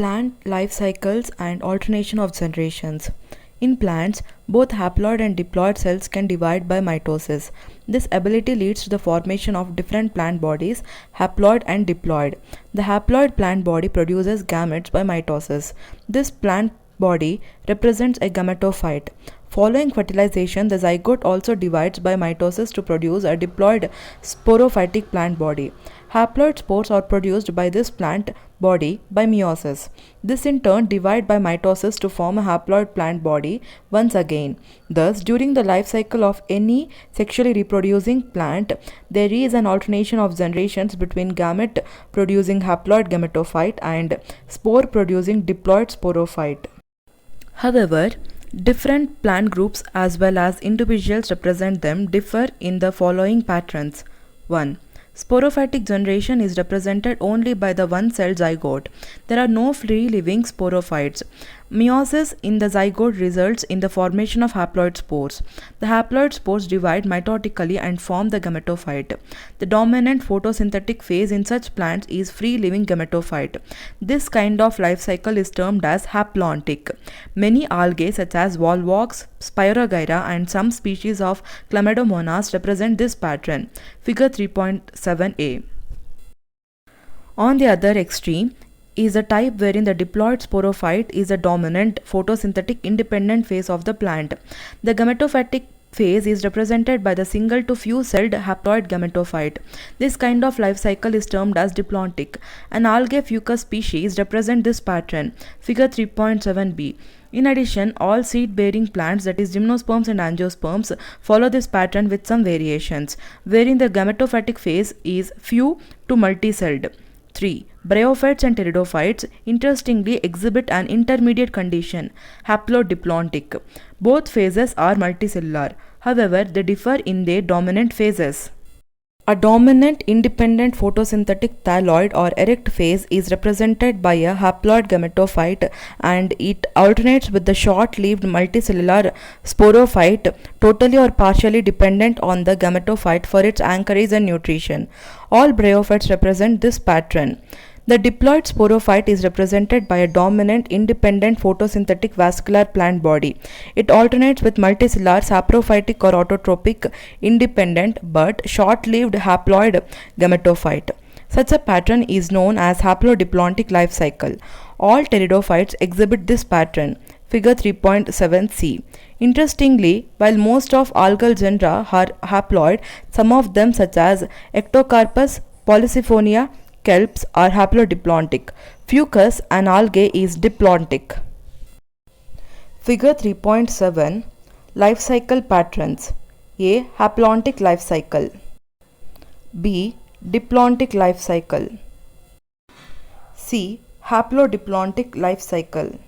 Plant life cycles and alternation of generations. In plants, both haploid and diploid cells can divide by mitosis. This ability leads to the formation of different plant bodies, haploid and diploid. The haploid plant body produces gametes by mitosis. This plant body represents a gametophyte. Following fertilization, the zygote also divides by mitosis to produce a diploid sporophytic plant body. Haploid spores are produced by this plant body by meiosis. This in turn divide by mitosis to form a haploid plant body once again. Thus, during the life cycle of any sexually reproducing plant, there is an alternation of generations between gamete producing haploid gametophyte and spore producing diploid sporophyte. However, different plant groups as well as individuals represent them differ in the following patterns. 1. Sporophytic generation is represented only by the one-celled zygote. There are no free-living sporophytes. Meiosis in the zygote results in the formation of haploid spores. The haploid spores divide mitotically and form the gametophyte. The dominant photosynthetic phase in such plants is free-living gametophyte. This kind of life cycle is termed as haplontic. Many algae such as volvox, Spirogyra and some species of Chlamydomonas represent this pattern. Figure 3.7a. On the other extreme is a type wherein the diploid sporophyte is a dominant photosynthetic independent phase of the plant. The gametophytic phase is represented by the single to few celled haploid gametophyte. This kind of life cycle is termed as diplontic. An algae fucus species represent this pattern. Figure 3.7b. In addition, all seed-bearing plants, that is gymnosperms and angiosperms, follow this pattern with some variations, wherein the gametophytic phase is few to multicelled. 3. Bryophytes and pteridophytes interestingly exhibit an intermediate condition, haplodiplontic. Both phases are multicellular. However, they differ in their dominant phases. A dominant independent photosynthetic thalloid or erect phase is represented by a haploid gametophyte, and it alternates with the short-lived multicellular sporophyte, totally or partially dependent on the gametophyte for its anchorage and nutrition. All bryophytes represent this pattern. The diploid sporophyte is represented by a dominant independent photosynthetic vascular plant body. It alternates with multicellular saprophytic or autotropic independent but short-lived haploid gametophyte. Such a pattern is known as haplodiplontic life cycle. All pteridophytes exhibit this pattern. Figure 3.7c. Interestingly, while most of algal genera are haploid, some of them such as Ectocarpus, Polysiphonia, kelps are haplodiplontic. Fucus, an algae, is diplontic. Figure 3.7. Life cycle patterns. A. Haplontic life cycle. B. Diplontic life cycle. C. Haplodiplontic life cycle.